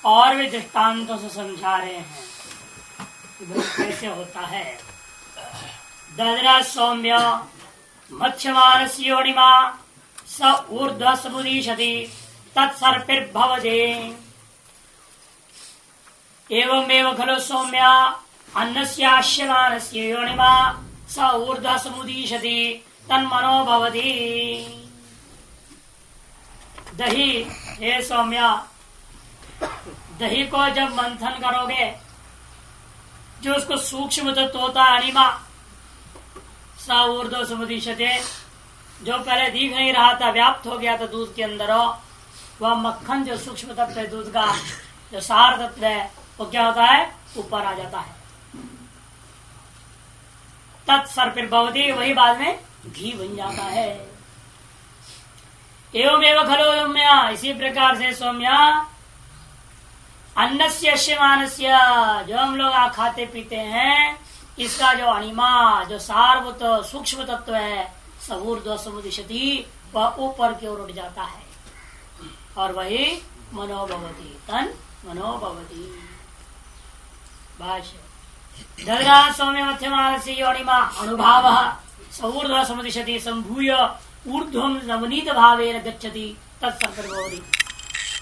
और भी दृष्टांतों से समझा रहे हैं कि कैसे होता है। ददरा सौम्य मत्स्यमानस्य योनिमा स ऊर्ध्व समुदीशति तत्सर्पिर्भवते। एवमेव खलु सौम्या अन्नस्याश्यमानस्य योनिमा स ऊर्ध्व समुदीशति तन्मनो भवति। दही, हे सौम्या, दही को जब मंथन करोगे, जो उसको सूक्ष्म तत्व होता है अनिमा सा ऊर्ध्व समुदीशते, जो पहले दिख नहीं रहा था, व्याप्त हो गया था दूध के अंदर, वह मक्खन जो सूक्ष्म तत्व है दूध का, जो सार तत्व है, वो क्या होता है, ऊपर आ जाता है। तत्सर्पिर्भवति, वही बाद में घी बन जाता है। एवमेव खलु सौम्या, इसी प्रकार से सौम्या अन्नस्य श्यमानस्य, जो हम लोग खाते पीते हैं, इसका जो अनिमा, जो सारभूत सूक्ष्म तत्व है, स ऊर्ध्व समुदिशति, वह ऊपर की ओर उठ जाता है और वही मनोभवती, तन मनोभवती। भाष्य ददरा सौम्य मध्यमानस्य योनिमा अनुभाव स ऊर्ध्व समुदिशति संभूय ऊर्ध्वम नवनीत भावेन गच्छति तत्सर्पिर्भवति।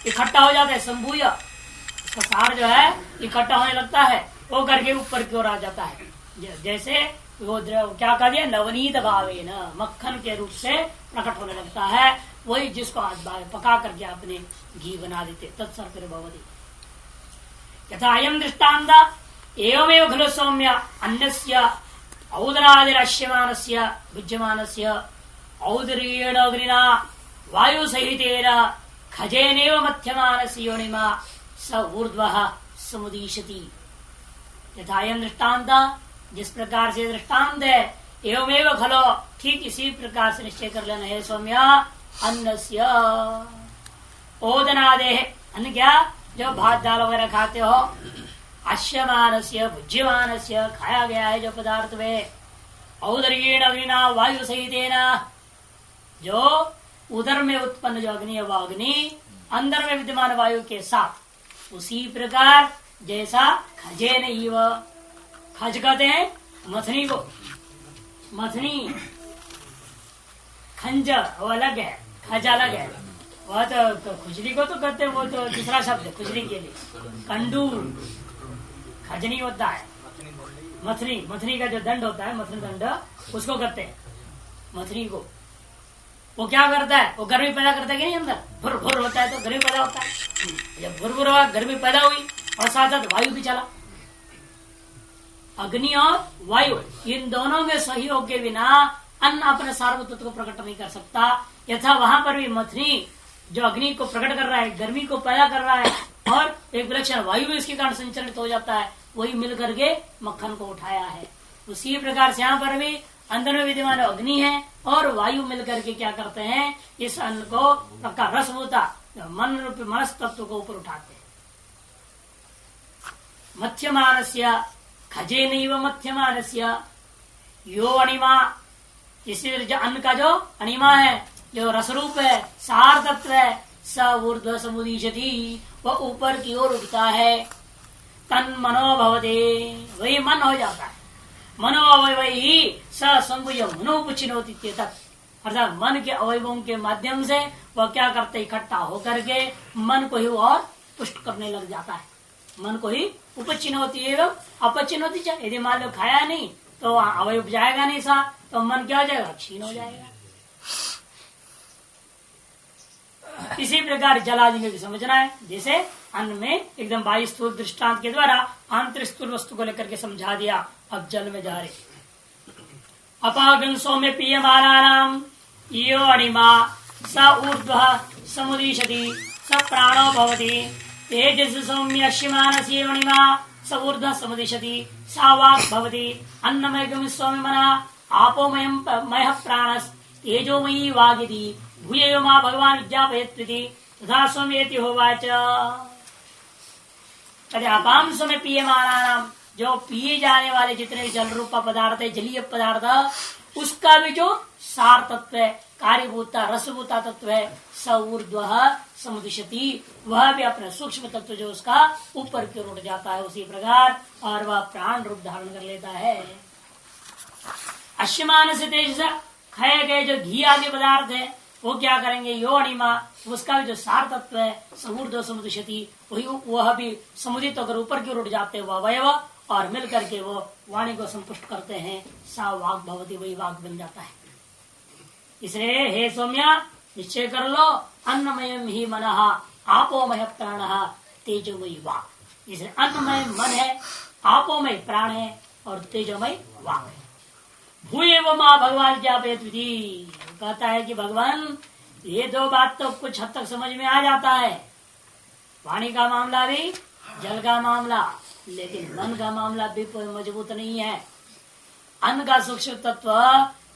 इकट्ठा हो जाता है, संभूय, इसका सार जो है इकट्ठा होने लगता है, वो करके ऊपर की ओर आ जाता है। जैसे वो क्या कह दिया, नवनीत भावेन, मक्खन के रूप से प्रकट होने लगता है, वही जिसको आज पका करके आपने घी बना देते। तत्सर्पिर्भवति यथा अयम दृष्टान्त एवमेव खलु सौम्य अन्नस्य औदरादिरश्यमानस्य भुज्यमानस्य औदरीयेण अग्निना वायु सहितेन खजेनेव मध्यमानस्य योनिमा स ऊर्ध्वः समुदीशति। यथा अयम दृष्टान्त, जिस प्रकार से दृष्टांत है, एवमेव खलो, ठीक इसी प्रकार से निश्चय कर लेना है सौम्या। अन्नस्य ओदनादे, अन्न क्या, जो भात दाल वगैरह खाते हो, अश्यमानस्य भुज्यमानस्य, खाया गया है जो पदार्थ वे, औदरीयेण अग्निना वायु सहितेन, जो उदर में उत्पन्न जो अग्नि है वह अग्नि अंदर में विद्यमान वायु के साथ, उसी प्रकार जैसा खजे नहीं, वह खज कहते हैं मथनी को, मथनी खंज वो अलग है, खज अलग है, वह तो खुजली को तो कहते हैं, वो तो दूसरा शब्द है खुजली के लिए, कंडू खजनी होता है। मथनी, मथनी का जो दंड होता है, मथनी दंड, उसको कहते हैं मथनी को। वो क्या करता है, वो गर्मी पैदा करता है कि नहीं, अंदर भुर भुर होता है तो गर्मी पैदा होता है। जब भुर भुर हुआ, गर्मी पैदा हुई और साथ साथ वायु भी चला। अग्नि और वायु, इन दोनों में सहयोग के बिना अन्न अपने सार्वभौम को प्रकट नहीं कर सकता। यथा वहां पर भी मथनी जो अग्नि को प्रकट कर रहा है, गर्मी को पैदा कर रहा है, और एक विलक्षण वायु भी इसके कारण संचलित हो जाता है, वही मिल करके मक्खन को उठाया है। उसी प्रकार से यहाँ पर भी अंदर में विद्यमान अग्नि है और वायु मिल करके क्या करते हैं, इस अन्न को पक्का रस होता मन रूपी मनस तत्व को ऊपर उठाते हैं। मध्यमानस्य खजे नैव मध्यमानस्य यो अनिमा, इसी अन्न का जो अनिमा है, जो रसरूप है, सार तत्व है, स ऊर्ध्व समुदीशति, वह ऊपर की ओर उठता है। तन मनो भवते, वही मन हो जाता है। मनो अवयव ही स संभूय मनोपुचिनोति तत्, अर्थात मन के अवयवों के माध्यम से वह क्या करते, इकट्ठा होकर के मन को ही और पुष्ट करने लग जाता है। मन को ही उपचिनोति एवं अपचिनोति, यदि मान लो खाया नहीं तो अवयव जाएगा नहीं साथ, तो मन क्या हो जाएगा, क्षीण हो जाएगा। इसी प्रकार जलादि में भी समझना है, जैसे अन्न में एकदम बाह्य स्थूल दृष्टांत के द्वारा आंतरिक स्थूल वस्तु को लेकर के समझा दिया। अब जल में जा रहे, अपागंसों में पीयमानानाम यो अणिमा स ऊर्ध्व समुदीशति स प्राणो भवति तेजस सौम्य श्यमानस्य मणिमा स ऊर्ध्व समुदीशति सा वाक् भवति अन्नमय स्वामी मना आपोमयं मयः प्राणस् तेजोमयी वागिति भूय मा भगवान विज्ञापयत्रिति तथा स्वमेति होवाच। अपाम समय पीयमानानाम, जो पिए जाने वाले जितने जल रूपा पदार्थ है, जलीय पदार्थ, उसका भी जो सार तत्व है, कार्यभूता रसभूता तत्व है स ऊर्ध्व समुदिशति, वह भी अपने सूक्ष्म तत्व जो उसका ऊपर की ओर उठ जाता है उसी प्रकार, और वह प्राण रूप धारण कर लेता है। अश्यमान से तेज खाए गए जो घी आदि पदार्थ है वो क्या करेंगे, यो अणिमा, उसका भी जो सार तत्व है सऊर्ध्व समुदिशति, वह भी समुदित होकर ऊपर की ओर उठ जाते हैं वह अवयव, और मिल करके वो वाणी को संपुष्ट करते हैं, सा वाक भवती, वही वाक बन जाता है। इसलिए हे सौम्या निश्चय कर लो, अन्नमयम ही मनः आपोमय प्राणः तेजोमयी वाक। इसलिए अन्नमय मन है, आपोमय प्राण है और तेजोमय वाक है। भूये वो माँ भगवान ज्ञापयत विधि, कहता है कि भगवान ये दो बात तो कुछ हद तक समझ में आ जाता है, पानी का मामला भी, जल का मामला, लेकिन मन का मामला भी मजबूत नहीं है। अन्न का सूक्ष्म तत्व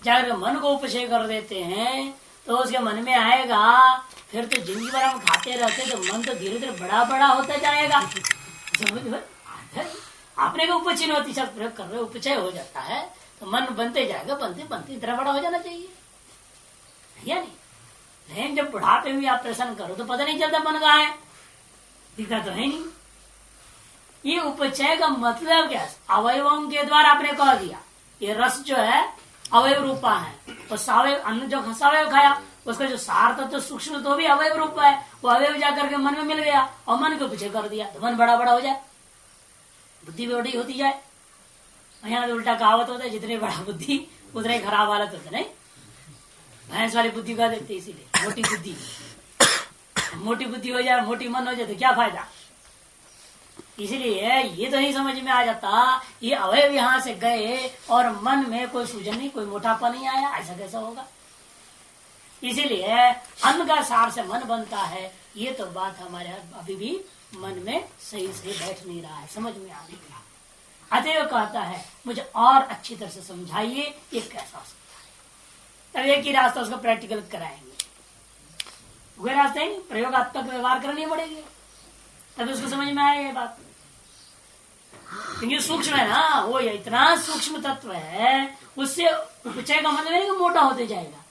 जब मन को उपचय कर देते हैं तो उसके मन में आएगा, फिर तो जिंदगी भर हम खाते रहते तो मन तो धीरे धीरे बड़ा बड़ा होता जाएगा। आपने को उपचय होती शब्द प्रयोग कर रहे, उपचय हो जाता है तो मन बनते जाएगा, बनते बनते इतना बड़ा हो जाना चाहिए, या नहीं? लेकिन जब बुढ़ापे में आप प्रसन्न करो तो पता नहीं चलता मन का है, दिखता तो है नहीं। ये उपचय का मतलब क्या, अवयवों के द्वारा आपने कह दिया, ये रस जो है अवयव रूपा है, तो सावयव अन्न जो सवयव खाया उसका जो सार तत्व तो सूक्ष्म तो भी अवयव रूप है, वो अवयव जाकर के मन में मिल गया और मन को उपचय कर दिया तो मन बड़ा बड़ा हो जाए, बुद्धि भी बड़ी होती जाए। यहाँ तो उल्टा कहावत होता है, जितने बड़ा बुद्धि उतने खराब हालत होते, नहीं? भैंस वाली बुद्धि का देखते, इसीलिए मोटी बुद्धि, मोटी बुद्धि हो जाए, मोटी मन हो जाए तो क्या फायदा। इसलिए ये तो नहीं समझ में आ जाता, ये अवयव यहाँ से गए और मन में कोई सूजन नहीं, कोई मोटापा नहीं आया, ऐसा कैसा होगा। इसीलिए अन्न का सार से मन बनता है, ये तो बात हमारे अभी भी मन में सही से बैठ नहीं रहा है, समझ में आ नहीं रहा। अतएव कहता है मुझे और अच्छी तरह से समझाइए ये कैसा हो सकता है। तब एक ही रास्ता उसको प्रैक्टिकल कराएंगे, वही रास्ता ही प्रयोगात्मक व्यवहार करनी पड़ेगी, तभी उसको समझ में आएगा ये बात। क्योंकि सूक्ष्म है ना, वो इतना सूक्ष्म तत्व है, उससे उपचय का मतलब है कि मोटा होते जाएगा।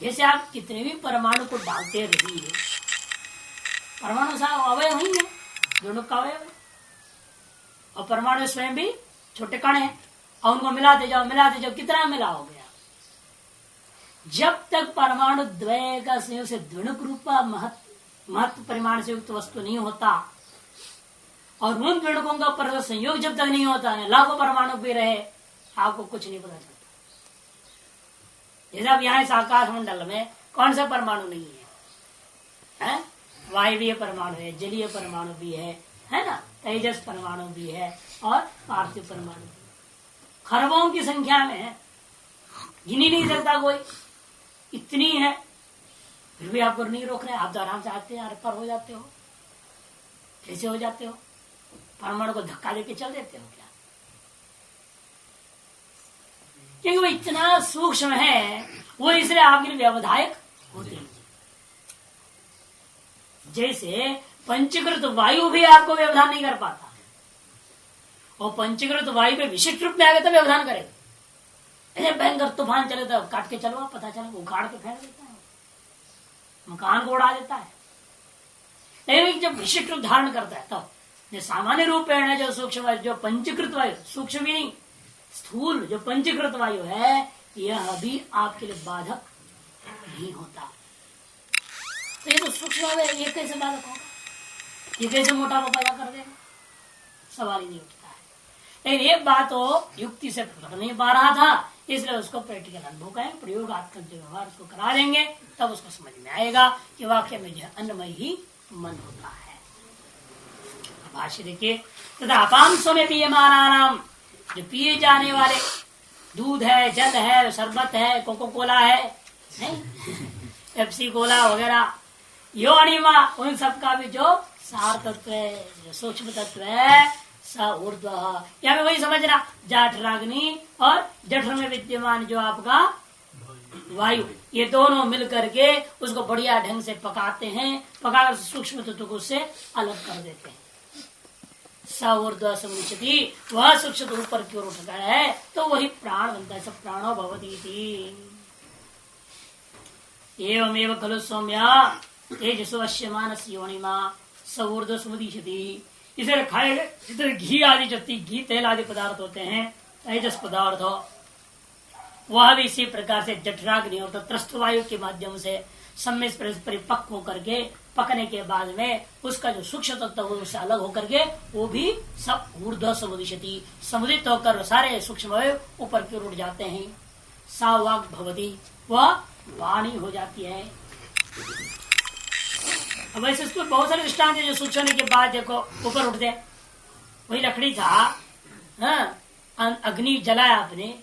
जैसे आप कितने भी परमाणु को डालते रहिए, परमाणु साहब अवयव ही है, दोनों का अवयव है, और परमाणु स्वयं भी छोटे कण है, और उनको मिलाते जाओ, कितना मिलाओगे आप? जब तक परमाणु द्वय का संयोग से द्विणुक रूपा महत्व परिमाण से युक्त वस्तु नहीं होता, और उन द्विणुकों का परस्पर संयोग जब तक नहीं होता है, लाखों परमाणु भी रहे, आपको कुछ नहीं पता चलता। जैसे अब यहाँ इस आकाश मंडल में कौन सा परमाणु नहीं है? वायवीय परमाणु है, जलीय परमाणु भी है ना, तेजस परमाणु भी है और पार्थिव परमाणु भी, खरबों की संख्या में है, गिनी नहीं सकता कोई, इतनी है, फिर भी आपको नहीं रोक रहे, आप तो आराम से आते हैं, पर हो जाते हो। कैसे हो जाते हो? परमाणु को धक्का देके चल देते हो क्या? क्योंकि वो इतना सूक्ष्म है, वो इसलिए आपके लिए व्यवधायक होते हैं। जैसे पंचीकृत वायु भी आपको व्यवधान नहीं कर पाता, और पंचीकृत वायु पे विशिष्ट रूप में आगे तो व्यवधान करेगा। ऐसे भयंकर तूफान चले तो काट के चलो, पता चला उखाड़ के फेंक देता है, मकान को उड़ा देता है। लेकिन जब विशिष्ट रूप धारण करता है तब सामान्य रूप है जो सूक्ष्म, जो पंचीकृत वायु, सूक्ष्म भी नहीं स्थूल जो पंचीकृत वायु है, यह भी आपके लिए बाधक नहीं होता। तो ये तो सूक्ष्म है, ये कैसे बाधक होगा? ये कैसे मोटापा पैदा कर देगा? सवाल ही नहीं उठता है। लेकिन एक बात तो युक्ति से कर नहीं पा रहा था, इसलिए उसको प्रैक्टिकल अनुभव का प्रयोगात्मक जो व्यवहार उसको करा देंगे, तब उसको समझ में आएगा कि वाक्य में जो अन्नमय ही मन होता है। भाष्य देखिए, तथा अपांसों में पीयमानानाम, जो पिए जाने वाले दूध है, जल है, शरबत है, कोको कोला है, पेप्सी कोला वगैरह, यो अणिमा, उन सबका भी जो सार तत्व है, जो सूक्ष्म तत्व है, स ऊर्ध्व, यहाँ पे वही समझना, जाठराग्नि और जठर में विद्यमान जो आपका वायु, ये दोनों मिल करके उसको बढ़िया ढंग से पकाते हैं, पकाकर सूक्ष्म तत्व को उससे अलग कर देते हैं। स ऊर्ध्व समुच्यति, वह सूक्ष्म ऊपर की ओर उठता है तो वही प्राण बनता है। सब प्राणो भवती थी। एवमेव खलु सौम्य तेजसो अश्यमानस्य योनिमा स ऊर्ध्व समुदीशति। इसे खाए जितने घी आदि जो घी तेल आदि पदार्थ होते हैं तेजस पदार्थ वह भी इसी प्रकार से जठराग्नि और त्रस्त वायु के माध्यम से सम्मिश्र परिपक्व होकर के पकने के बाद में उसका जो सूक्ष्म तत्व उससे अलग होकर के वो भी सब ऊर्ध्व समुदिशति समुदित होकर सारे सूक्ष्म वायु ऊपर की ओर उठ जाते हैं। सा वाक् भवति वह वाणी हो जाती है। अब ऐसे इसमें बहुत सारे दृष्टांत है जो सूक्ष्म होने के बाद देखो ऊपर उठते। वही लकड़ी था, अग्नि जलाया आपने,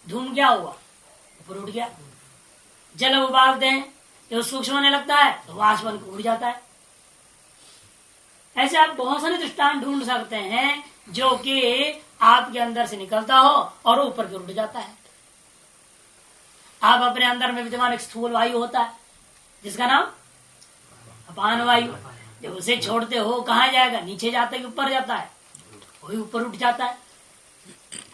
धूम क्या हुआ, ऊपर उठ गया। जल उबालते हैं जो सूक्ष्म होने लगता है तो वाष्प बन उड़ जाता है। ऐसे आप बहुत सारे दृष्टांत ढूंढ सकते हैं जो कि आपके अंदर से निकलता हो और ऊपर की उड़ जाता है। आप अपने अंदर में विद्यमान एक स्थूल वायु होता है जिसका नाम अपान वायु, जब उसे छोड़ते हो कहाँ जाएगा, नीचे जाता है कि ऊपर जाता है, वही ऊपर उठ जाता है।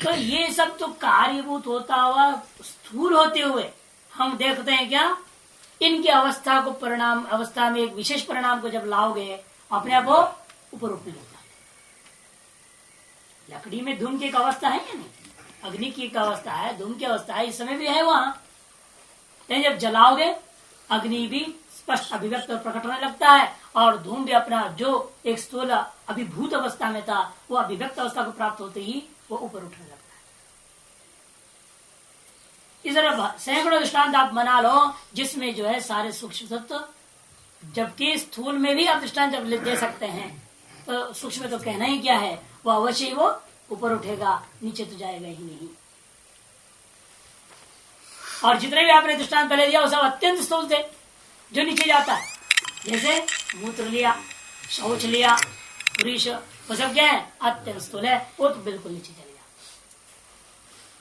तो ये सब तो कार्यभूत होता हुआ स्थूल होते हुए हम देखते हैं क्या, इनकी अवस्था को परिणाम अवस्था में एक विशेष परिणाम को जब लाओगे अपने आप वो ऊपर उठने लगता है। लकड़ी में धूम की एक अवस्था है या नहीं, अग्नि की एक अवस्था है, धूम की अवस्था है, इस समय भी है वहां। लेकिन जब जलाओगे अग्नि भी स्पष्ट अभिव्यक्त और प्रकट होने लगता है और धूम भी अपना जो एक स्थूल अभिभूत अवस्था में था वो अभिव्यक्त अवस्था को प्राप्त होते ही वो ऊपर उठने लगता है। इस तरह सैकड़ों दृष्टांत आप बना लो जिसमें जो है सारे सूक्ष्म तत्व, जबकि स्थूल में भी आप दृष्टांत जब दे सकते हैं तो सूक्ष्म में तो कहना ही क्या है, वो अवश्य ही वो ऊपर उठेगा, नीचे तो जाएगा ही नहीं। और जितने भी आपने दृष्टांत पहले दिया वो सब अत्यंत स्थूल थे जो नीचे जाता है। जैसे मूत्र लिया, शौच लिया, पुरुष, वो सब क्या है, अत्यंत स्थूल है, वो तो बिल्कुल नीचे चले जाता।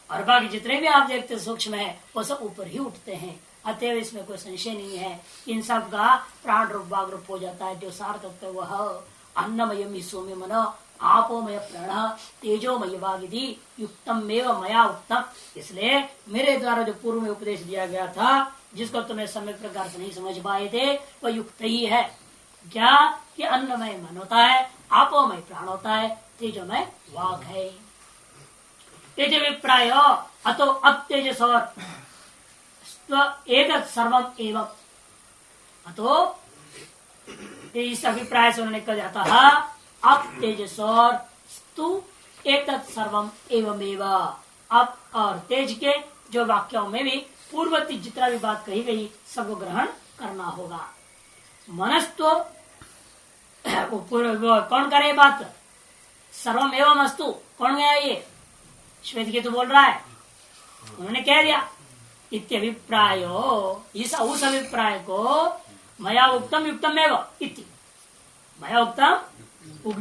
और बाकी जितने भी आप देखते सूक्ष्म है वो सब ऊपर ही उठते हैं। अतएव इसमें कोई संशय नहीं है, इन सब का प्राण रूप भाग रूप हो जाता है। जो सार तत्व वह अन्नमय सौम्य मन आपोमय प्राण तेजोमय वागिधि युक्तम एवं मया उत्तम। इसलिए मेरे द्वारा जो पूर्व में उपदेश दिया गया था जिसको तुम्हें सम्यक प्रकार से नहीं समझ पाए थे वह युक्त ही है। क्या कि अन्नमय मन होता है, आपोमय प्राण होता है, तेजोमय वाग है। तेज विप्राय अतो अतेजस एक सर्वम एवं अतो इस अभिप्राय से उन्होंने कहा जाता है अब तेजस और स्तु एक सर्वम एवं अब और तेज के जो वाक्यों में भी पूर्ववर्ती जितना भी बात कही गई सबको ग्रहण करना होगा। मनस्तु कौन करे बात, सर्वम एवं अस्तु कौन गया, ये श्वेत केतु बोल रहा है, उन्होंने कह दिया इत्यभिप्रायो, इस उस अभिप्राय को मया उक्तम युक्तम एवं इति, मया उक्तम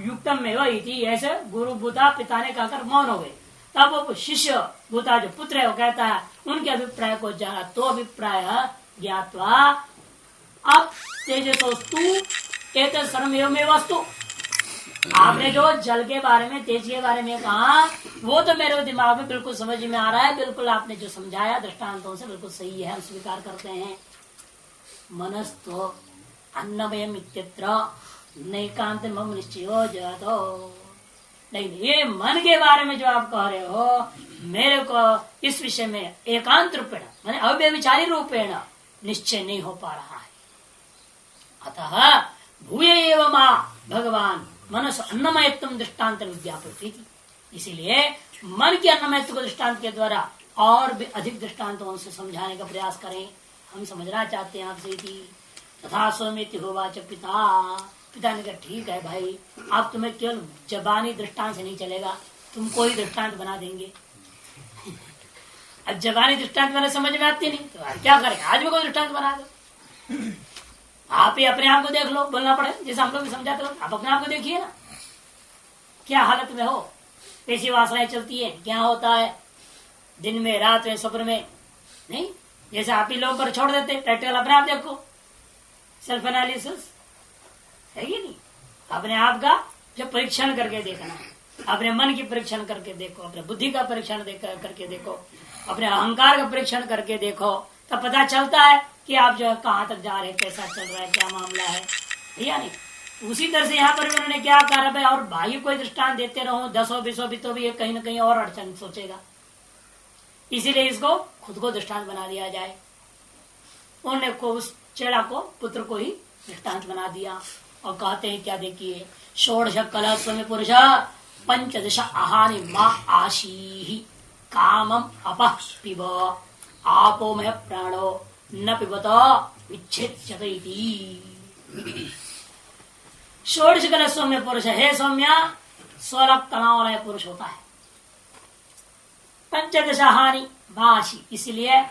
युक्तम एवं इति, ऐसे गुरु बुता पिता ने कहकर मौन हो गए। तब वो शिष्य बुता जो पुत्र है वो कहता है उनके अभिप्राय को जाना तो अभिप्राय ज्ञात्वा अब तेजसोस्तु एक सर्वमेव वस्तु। आपने जो जल के बारे में तेज के बारे में कहा वो तो मेरे दिमाग में बिल्कुल समझ में आ रहा है, बिल्कुल आपने जो समझाया दृष्टांतों से बिल्कुल सही है, हम स्वीकार करते हैं। मनस्तो अन्नमयम इत्यत्र नैकांत मम निश्चयो जातो। नहीं, ये मन के बारे में जो आप कह रहे हो मेरे को इस विषय में एकांत रूपेण माने अव्यभिचारी रूपेण निश्चय नहीं हो पा रहा है। अतः भूय एव मा भगवान मनस अन्नमयत्व दृष्टान्त विज्ञापति। इसीलिए मन के अन्नमयत्व को दृष्टांत के द्वारा और भी अधिक दृष्टांतों से समझाने का प्रयास करें। हम समझना चाहते हैं आपसे तथा सौमिति होवाच पिता ने कहा ठीक है भाई, अब तुम्हें केवल जबानी दृष्टांत से नहीं चलेगा, तुम कोई दृष्टांत बना देंगे। अब जबानी दृष्टांत मैंने समझ में आती नहीं तो क्या करें, आज भी कोई दृष्टांत बना दो। आप ही अपने आप को देख लो, बोलना पड़े जैसे हम लोग भी समझाते हो, आप अपने आप को देखिए ना क्या हालत में हो, कैसी वासनाएं चलती है, क्या होता है दिन में रात में स्वप्न में। नहीं, जैसे आप ही लोगों पर छोड़ देते, प्रैक्टिकल अपने आप देखो, सेल्फ एनालिसिस है कि नहीं। अपने आप का जो परीक्षण करके देखना है, अपने मन की परीक्षण करके देखो, अपने बुद्धि का परीक्षण करके देखो, अपने अहंकार का परीक्षण करके देखो, तब पता चलता है कि आप जो है कहाँ तक जा रहे हैं, कैसा चल रहा है, क्या मामला है, या नहीं। उसी तरह से यहाँ पर भी उन्होंने क्या कहा भाई, और भाई कोई दृष्टांत देते रहो 10 20 भी तो भी कहीं ना कहीं और अड़चन सोचेगा, इसीलिए इसको खुद को दृष्टांत बना दिया जाए। उन्होंने को उस चेड़ा को पुत्र को ही दृष्टांत बना दिया और कहते हैं क्या, देखिए षोडश कला स्वयं पुरुष पंचदश आहानि माँ आशी कामम अपः पिब आपो मह प्राणो न पिबत विच्छेद्यत इति। षोडश कला सौम्य पुरुष है सौम्या, 16 कलाओं वाला पुरुष होता है। पंचदश आहानि माँ आशी, इसलिए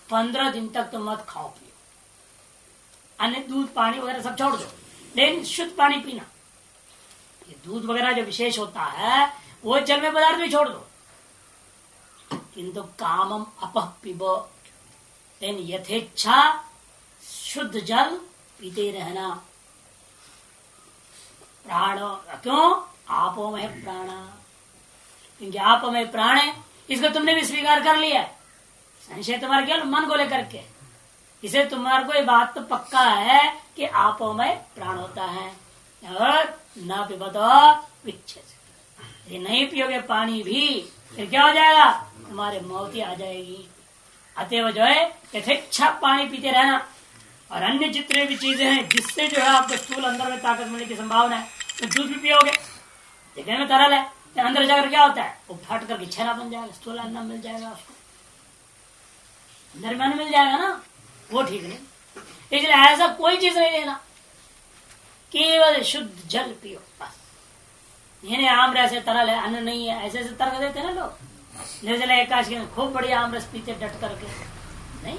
15 दिन तक तो मत खाओ पियो, अन्य दूध पानी वगैरह सब छोड़ दो, लेकिन शुद्ध पानी पीना। ये दूध वगैरह जो विशेष होता है वो जल में पदार्थ भी छोड़ दो, किंतु कामम अपः पिब, लेकिन यथेच्छा शुद्ध जल पीते रहना। प्राण, क्यों? आपो में प्राण, क्योंकि आप में प्राण है, इसको तुमने भी स्वीकार कर लिया। संशय तुम्हारा क्या मन को लेकर के, इसे तुम्हारे को ये बात तो पक्का है कि आपो में प्राण होता है। और न पिबत विच्छेद, ये नहीं पियोगे पानी भी फिर क्या हो जाएगा, तुम्हारे मौत ही आ जाएगी। अतएव जो है यथेच्छा पानी पीते रहना। और अन्य जितने भी चीजें हैं जिससे जो है आपको स्थूल अंदर में ताकत मिलने की संभावना है, तो दूध भी पियोगे, देखने में तरल है, तो अंदर जाकर क्या होता है, वो फट करके छेना बन जाएगा, स्थूल अन्न मिल जाएगा उसको, अंदर में अन्न मिल जाएगा ना, वो ठीक नहीं। इसलिए ऐसा कोई चीज नहीं लेना, केवल शुद्ध जल पियो बस। ये आम रस तरल है, अन्न नहीं है, ऐसे ऐसे तर्क देते ना लोग। निर्जला एकादशी में खूब बढ़िया आम रस पीते डट करके, नहीं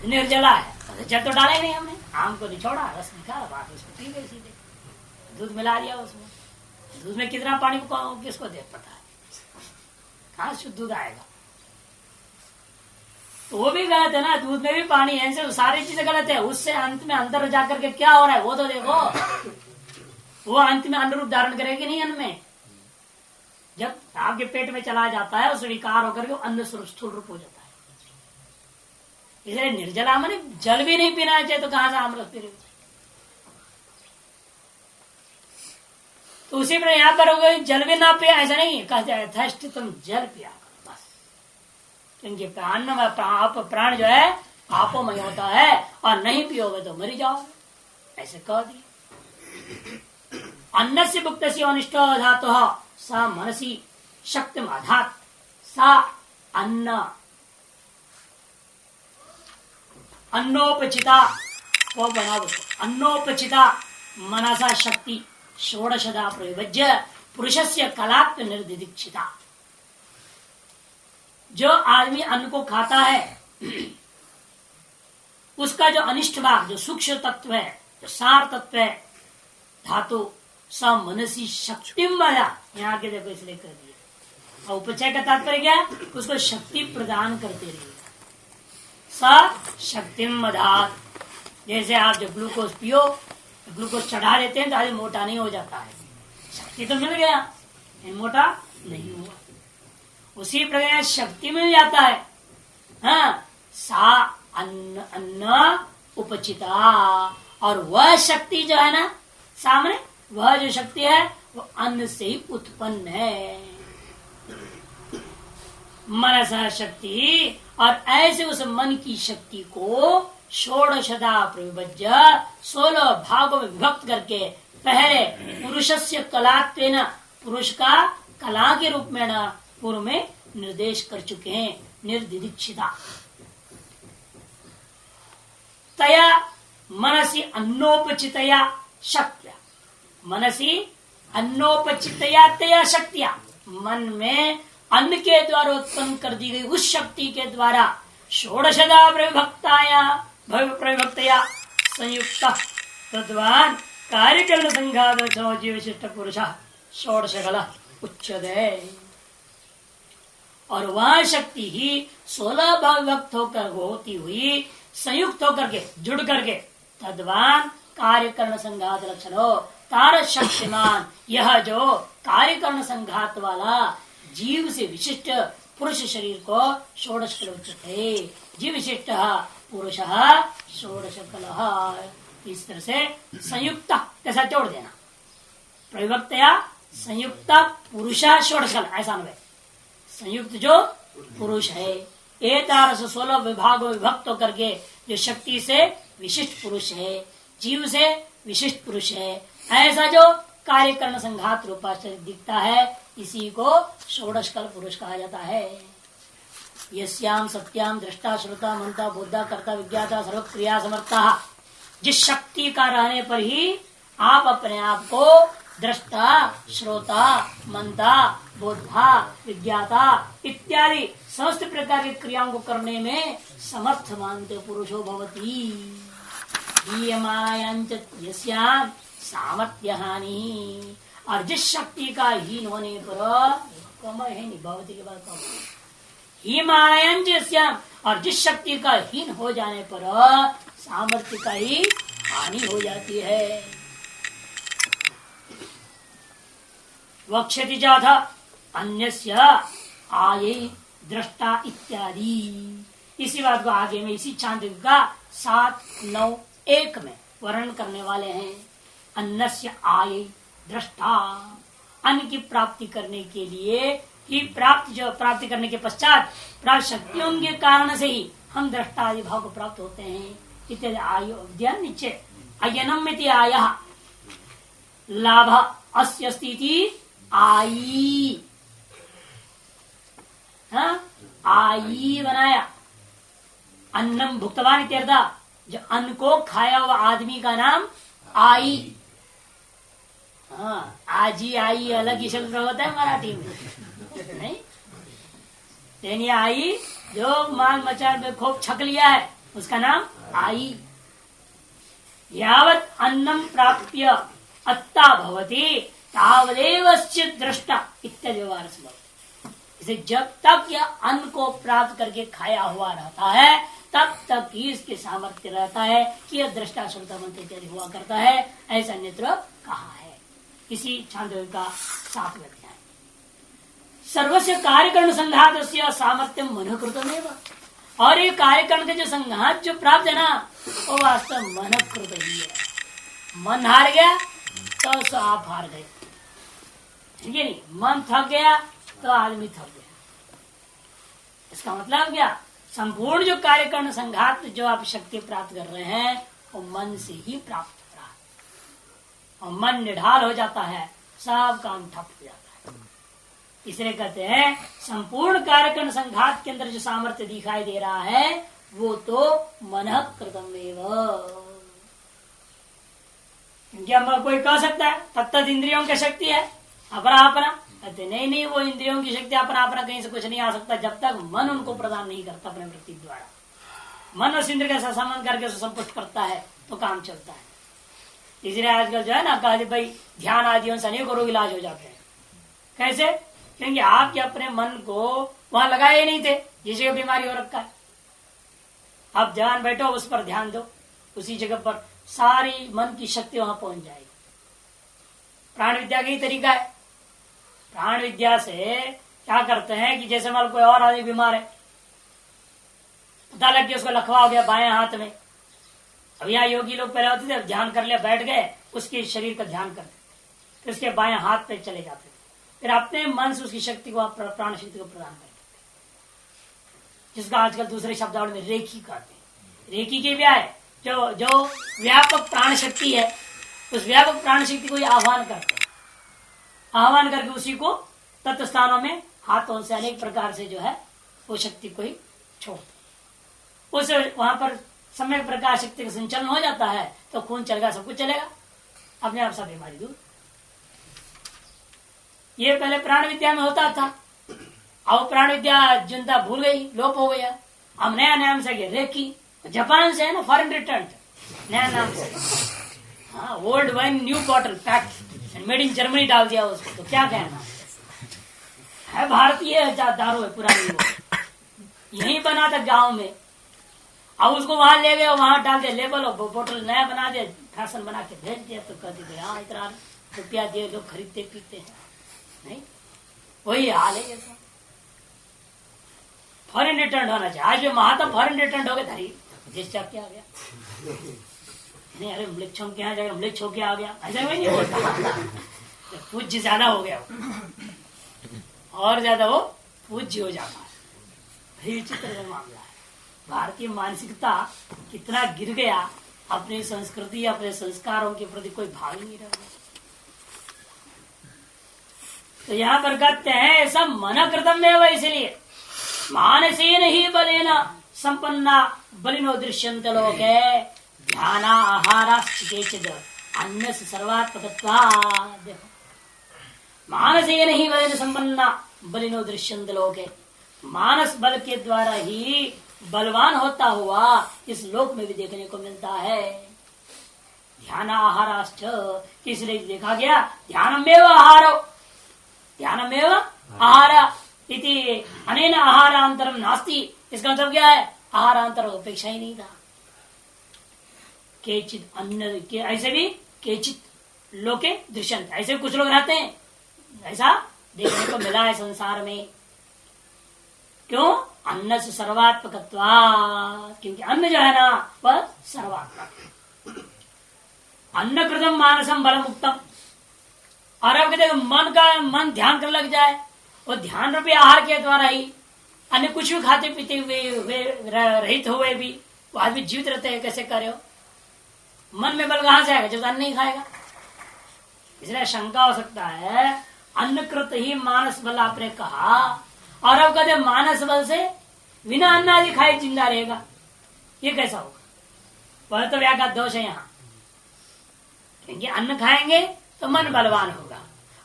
निर्जला है, जल तो डाला ही नहीं हमने, आम को निचोड़ा, रस निकाला, बात उसको पी गई सीधे, दूध मिला दिया उसमें। दूध में कितना पानी को किसको दे पता है, कहाँ शुद्ध दूध आएगा। तो वो भी गलत है ना, दूध में भी पानी है, ऐसे सारी चीजें गलत है। उससे अंत में अंदर जाकर के क्या हो रहा है वो तो देखो, वो अंत में अन्न रूप धारण करेगी नहीं। अन्न में जब आपके पेट में चला जाता है, उस विकार होकर के अन्न स्वरूप स्थूल रूप हो जाता है। इसलिए निर्जला माने जल भी नहीं पीना चाहिए, तो कहां से आम रस पी रहे। तो उसी पर यहाँ पर हो गए जल भी ना पिया, ऐसा नहीं कहते तुम जल पिया करो बस, क्योंकि प्राण में प्राण जो है आपो में होता है, और नहीं पियोगे तो मरी जाओगे, ऐसे कह दिए। अन्न से भुक्त से अनिष्ट धातु सा मनसी शक्ति आधात सा अन्न अन्नोपचिता, वो बना उसको अन्नोपचिता मनसा शक्ति षोडशदा प्रविभज्य पुरुषस्य कलात्म निर्दिदीक्षिता। जो आदमी अन्न को खाता है उसका जो अनिष्ट भाग, जो सूक्ष्म तत्व है, जो सार तत्व है, धातु स मनसी शक्ति मया, यहाँ के देखो इसलिए कर दिया। और उपचय का तात्पर्य क्या, उसको शक्ति प्रदान करते रहिए। स शक्तिम मधात, जैसे आप जब ग्लूकोज पियो, ग्लूकोज चढ़ा देते हैं तो आदमी मोटा नहीं हो जाता है, शक्ति तो मिल गया, मोटा नहीं हुआ। उसी प्रकार शक्ति मिल जाता है। हाँ, सा अन्न उपचिता, और वह शक्ति जो है ना सामने, वह जो शक्ति है वो अन्न से ही उत्पन्न है। मनसा शक्ति, और ऐसे उस मन की शक्ति को षोडशदा प्रविभज्य 16 भागों में विभक्त करके पहले पुरुषस्य कलात्वेन, पुरुष का कला के रूप में न पूर्व में निर्देश कर चुके हैं। निर्दिदीक्षिता तया मनसी अन्नोपचितया शक्तिया, मनसी अन्नोपचितया तया शक्तिया, मन में अन्न के द्वारा उत्पन्न कर दी गई उस शक्ति के द्वारा षोडशदा प्रविभक्तया संयुक्त तद्वान कार्यकरण संघात जीव विशिष्ट पुरुष षोडशकला उच्चते। और वह शक्ति ही 16 भाग विभक्त होकर होती हुई संयुक्त होकर के जुड़ करके तद्वान कार्यकरण संघात लक्षण हो, तार शक्तिमान, यह जो कार्यकरण संघात वाला जीव से विशिष्ट पुरुष शरीर को षोडश कला उच्चते, जीव विशिष्ट पुरुष षोडश कल। इस तरह से संयुक्त कैसा जोड़ देना, प्रविभक्तया संयुक्त पुरुष षोडश कल, ऐसा अनुभव। संयुक्त जो पुरुष है, 16 विभाग विभक्त होकर के जो शक्ति से विशिष्ट पुरुष है, जीव से विशिष्ट पुरुष है, ऐसा जो कार्यकरण संघात रूपाश्चर्य दिखता है, इसी को षोडश कल पुरुष कहा जाता है। यस्याम सत्याम दृष्टा श्रोता मनता बोधा कर्ता विज्ञाता सर्व क्रिया समर्था, जिस शक्ति का रहने पर ही आप अपने आप को दृष्टा श्रोता मनता बोधा विज्ञाता इत्यादि समस्त प्रकार की क्रियाओं को करने में समर्थ मानते पुरुषो भवती। यस्याम सामर्थ्य हानि, और जिस शक्ति का हीन होने पर कमर है नहीं, भवती के बाद हिमालयन जैस्याम, और जिस शक्ति का हीन हो जाने पर सामर्थ्य का ही हानि हो जाती है। वक्ष्यति जाथा अन्यस्य आये दृष्टा इत्यादि, इसी बात को आगे में इसी चांद्र का 7, 9, 1 में वर्णन करने वाले हैं। अन्नस्य आये दृष्टा, अन्न की प्राप्ति करने के लिए ही प्राप्ति करने के पश्चात प्राप्त शक्तियों के कारण से ही हम दृष्टा आदि भाव को प्राप्त होते हैं। इत्यादि आयु ध्यान नीचे अयनम आया लाभ अस्य स्थिति आई, आई बनाया अन्नम भुक्तवान इत्यर्था, जो अन्न को खाया हुआ आदमी का नाम आई। आजी आई अलग ही शब्द होता है मराठी में, नहीं? लेकिन आई जो माल मचान में खूब छक लिया है उसका नाम आई। यावत अन्नम प्राप्य अत्ता भवति तावदेव दृष्टा इत्यादि व्यवहार से, इसे जब तक यह अन्न को प्राप्त करके खाया हुआ रहता है तब तक ही इसके सामर्थ्य रहता है कि यह दृष्टा श्रोता मंत्र इत्यादि हुआ करता है, ऐसा अन्यत्र कहा है। इसी छांदोग्य का 7वां अध्याय। सर्वस्य कार्यकरण संघात सामर्थ्य मन कृतमेव, और ये कार्यकरण के जो संघात जो प्राप्त है ना, वो वास्तव मन कृत ही है। मन हार गया तो आप हार गए, ठीक है नहीं? मन थक गया तो आदमी थक गया। इसका मतलब क्या, संपूर्ण जो कार्यकरण संघात जो आप शक्ति प्राप्त कर रहे हैं वो मन से ही प्राप्त हो रहा है, और मन निढाल हो जाता है, सब काम ठप हो जाता है। इसलिए कहते हैं संपूर्ण कार्यकरण संघात के अंदर जो सामर्थ्य दिखाई दे रहा है वो तो मन कृतम एव। क्योंकि हम कोई कह सकता है तत्त इंद्रियों की शक्ति है अपना अपना, कहते नहीं, वो इंद्रियों की शक्ति अपना अपना कहीं से कुछ नहीं आ सकता जब तक मन उनको प्रदान नहीं करता अपने वृत्ति द्वारा। मन उस इंद्र का संबंध करके संपुष्ट करता है तो काम चलता है। इसलिए आजकल जो है ना, कहा भाई ध्यान आदियों से अनेकों रोग इलाज हो जाते हैं। कैसे? क्योंकि आपके अपने मन को वहां लगाए नहीं थे, जिसे बीमारी हो रखा है। आप ध्यान बैठो, उस पर ध्यान दो, उसी जगह पर सारी मन की शक्ति वहां पहुंच जाएगी। प्राण विद्या का ही तरीका है। प्राण विद्या से क्या करते हैं कि जैसे मान कोई और आदमी बीमार है, पता लग गया उसको लखवा हो गया बाएं हाथ में। अब यहाँ योगी लोग पहले होते थे, ध्यान कर लिया, बैठ गए, उसके शरीर का ध्यान करते थे, फिर उसके बाएं हाथ पे चले जाते थे, फिर अपने मन से उसकी शक्ति को, प्राण शक्ति को प्रदान करते थे, जिसका आजकल दूसरे शब्दावली में रेखी कहते हैं। रेखी के क्या है, जो व्यापक प्राण शक्ति है, उस व्यापक प्राण शक्ति को आह्वान करते हैं। आह्वान करके उसी को तत्व स्थानों में हाथों से अनेक प्रकार से जो है वो शक्ति को ही छोड़ते, उस वहां पर सम्यक प्रकार शक्ति का संचलन हो जाता है तो खून चलेगा, सब कुछ चलेगा, अपने आप सब बीमारी दूर। ये पहले प्राण विद्या में होता था, अब प्राण विद्या जनता भूल गई, लोप हो गया। अब नया नाम से रेकी, जापान से है ना, फॉरेन रिटर्न नया नाम से। हाँ, old wine new bottle packed made in Germany डाल दिया उसको, तो क्या कहना है, भारतीय दारू है पुरानी, वो यही बना था गांव में। अब उसको वहां ले गए, वहां डाल दिया लेबल और बोतल नया बना दिया, फैशन बना के भेज दिया। तो कहते थे हाँ इतना रुपया दिए लोग खरीदते पीते हैं, नहीं वही हाल है जैसा। फॉरेन रिटर्न होना चाहिए। आज जो महात्मा फॉरेन रिटर्न हो गए, धरी देश क्या आ गया, नहीं अरे मृक्षों के यहाँ जाएगा, मृक्ष होके आ गया, ऐसा नहीं होता। पूज्य ज्यादा हो गया और ज्यादा वो पूज्य हो जाता है। विचित्र मामला है। भारतीय मानसिकता कितना गिर गया, अपनी संस्कृति अपने संस्कारों के प्रति कोई भाव ही नहीं रह गया। तो यहाँ पर कहते हैं सब मन कृतम है, इसलिए मानसेन ही बलेन संपन्ना बलिनो दृश्यंत लोके ध्याना आहाराश्चिकेचिद अन्य सर्वात्मकत्वात्। मानसेन ही बलेन संपन्ना बलिनो दृश्यंत लोके, मानस बल के द्वारा ही बलवान होता हुआ इस लोक में भी देखने को मिलता है। ध्यान आहाराष्ट, इसलिए देखा गया ध्यानमेव आहारो, ध्यानमेव आहार इति अनेन आहारांतरम नास्ति। इसका मतलब क्या है, आहारांतर अपेक्षा ही नहीं था। केचित अन्य के, ऐसे भी केचित लोके दृश्यंत, ऐसे कुछ लोग रहते हैं, ऐसा देखने को मिला है संसार में। क्यों? अन्न से सर्वात्मकत्वा, क्योंकि अन्न जो है ना वह सर्वात्मक। अन्न कृतम मानसम बल मुक्तम, और अब कहते मन ध्यान कर लग जाए, वो ध्यान रूपी आहार के द्वारा ही अन्य कुछ भी खाते पीते हुए रहित हुए भी वो आदमी जीवित रहते हैं। कैसे करे हो? मन में बल कहां से आएगा जब अन्न नहीं खाएगा? इसलिए शंका हो सकता है अन्नकृत ही मानस बल आपने कहा, और अब कहते मानस बल से बिना अन्न आदि खाए जिंदा रहेगा, ये कैसा होगा? वह तो व्याघात दोष है यहाँ, क्योंकि अन्न खाएंगे तो मन बलवान होगा,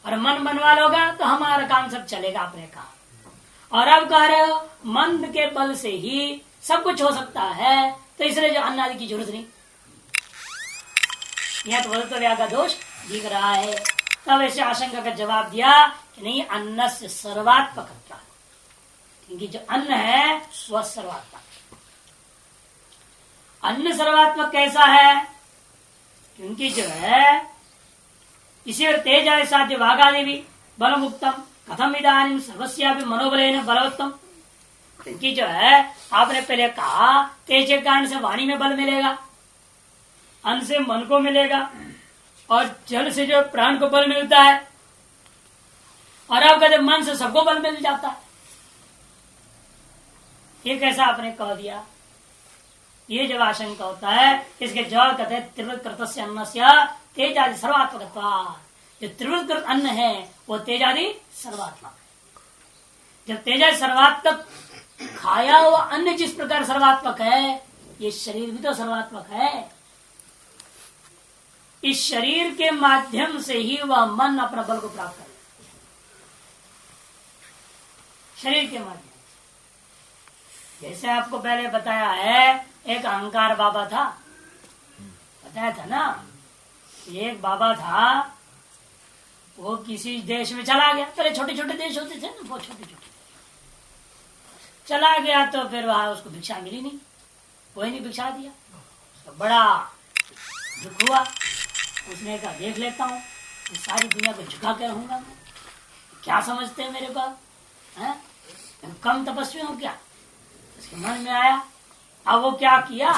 और मन बनवान होगा तो हमारा काम सब चलेगा आपने कहा। और अब कह रहे हो मन के बल से ही सब कुछ हो सकता है, तो इसलिए जो अन्न आदि की जरूरत नहीं। यह तो व्याघात दोष दिख रहा है। तब ऐसे आशंका का जवाब दिया कि नहीं, अन्न से सर्वात्मक, क्योंकि जो अन्न है वह सर्वात्मक। अन्न सर्वात्मक कैसा है? क्योंकि जो है इसी तेज साध्य भागादि भी बल मुक्तम कथम इदानीं सर्वस्यापि मनोबलेन बलवत्तम। क्योंकि जो है आपने पहले कहा तेज के कारण से वाणी में बल मिलेगा, अन्न से मन को मिलेगा, और जल से जो प्राण को बल मिलता है, और आप कहते मन से सबको बल मिल जाता है। ये कैसा आपने कह दिया? ये जब आशंका होता है इसके जवाब कहते हैं त्रिवृत कृतस्य अन्नस्य तेजादि सर्वात्मकत्वात्। जो त्रिवृत कृत अन्न है वो तेजादि सर्वात्मक। जब तेजादि सर्वात्मक खाया हुआ अन्न जिस प्रकार सर्वात्मक है, ये शरीर भी तो सर्वात्मक है। इस शरीर के माध्यम से ही वह मन अपना बल को प्राप्त कर, शरीर के माध्यम। जैसे आपको पहले बताया है, एक अहंकार बाबा था, बताया था ना, एक बाबा था, वो किसी देश में चला गया। पहले छोटे छोटे देश होते थे ना, बहुत छोटे छोटे, चला गया तो फिर वहां उसको भिक्षा मिली नहीं, कोई नहीं भिक्षा दिया। उसको बड़ा दुख हुआ। उसने कहा देख लेता हूँ, सारी दुनिया को झुका के रहूंगा मैं, क्या समझते हैं मेरे को, है कम तपस्वी हूँ क्या? उसके मन में आया। अब वो क्या किया,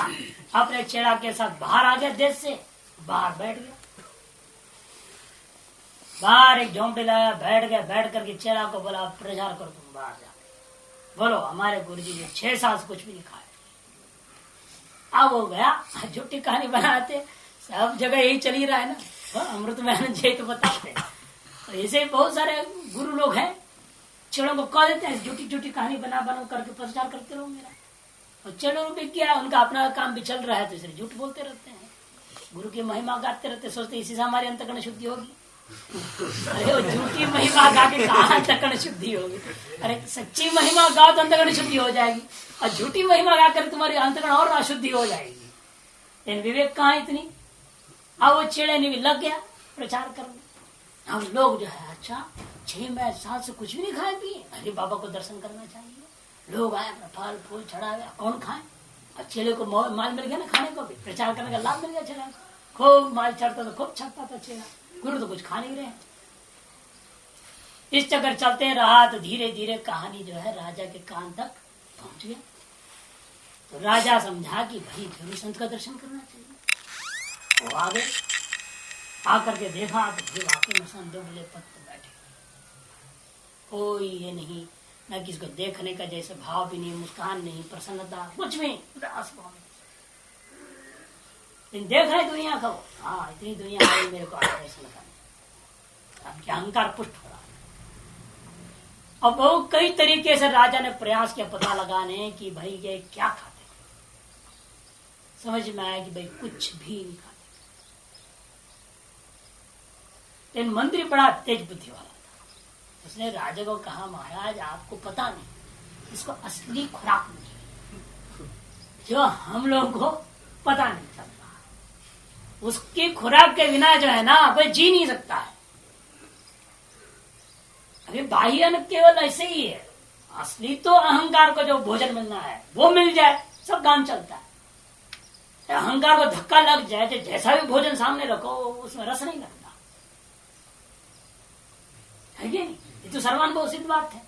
अपने चेड़ा के साथ बाहर आ गया, देश से बाहर बैठ गया। बाहर एक झोंपड़ी लाया, बैठ गया। बैठ करके चेड़ा को बोला प्रचार करो तुम बाहर जाके, बोलो हमारे गुरुजी ने 6 साल से कुछ भी नहीं खाया। अब हो गया, झूठी कहानी बनाते, सब जगह यही चल ही रहा है ना, अमृत में जय तो बताते। तो ऐसे बहुत सारे गुरु लोग हैं, चेड़ों को कह देते हैं झूठी झूठी कहानी बना करके प्रचार करते रहो मेरा। और चेड़ों भी क्या, उनका अपना काम भी चल रहा है, तो इसलिए झूठ बोलते रहते हैं, गुरु की महिमा गाते रहते, सोचते इसी से हमारी अंतःकरण शुद्धि होगी। अरे वो झूठी महिमा गा के कहाँ अंतःकरण शुद्धि होगी? अरे सच्ची महिमा गाओ तो अंतःकरण शुद्धि हो जाएगी, और झूठी महिमा गा कर तुम्हारी अंतःकरण और अशुद्धि हो जाएगी। लेकिन विवेक कहाँ इतनी। अब वो चेड़े ने भी लग गया प्रचार करने। अब लोग जो है अच्छा 6 साल से कुछ भी नहीं खाए पिए, अरे बाबा को दर्शन करना चाहिए। लोग आए, अपना फल फूल चढ़ाया, कौन खाए? और चेले को माल मिल गया ना खाने को भी, प्रचार करने का लाभ मिल गया। चेला खूब माल चढ़ता था, खूब छपता था चेला, गुरु तो कुछ खा नहीं रहे। इस चक्कर चलते रहा तो धीरे धीरे कहानी जो है राजा के कान तक पहुंच गया। तो राजा समझा कि भाई जरूर संत का दर्शन करना चाहिए। वो आ गए, आकर के देखा तो भाई वाकई में संत दुबले पत्ते बैठे, कोई ये नहीं, न किसी को देखने का जैसे भाव भी नहीं, मुस्कान नहीं, प्रसन्नता कुछ भी, उदास भाव। देख रहे दुनिया का, हाँ इतनी दुनिया आई मेरे को दर्शन करने, अब क्या अहंकार पुष्ट हो रहा है। अब वो कई तरीके से राजा ने प्रयास किया पता लगाने कि भाई ये क्या खाते, समझ में आया कि भाई कुछ भी नहीं खाते। लेकिन मंत्री बड़ा तेज बुद्धि वाला था, उसने राजा को कहा महाराज आपको पता नहीं इसको असली खुराक नहीं, जो हम लोगों को पता नहीं चलता, उसकी खुराक के बिना जो है ना कोई जी नहीं सकता है। अभी बाह्य केवल ऐसे ही है, असली तो अहंकार को जो भोजन मिलना है वो मिल जाए सब काम चलता है। अहंकार को धक्का लग जाए तो जैसा भी भोजन सामने रखो उसमें रस नहीं लगता है कि नहीं, ये तो सर्वानुभव सिद्ध बात है।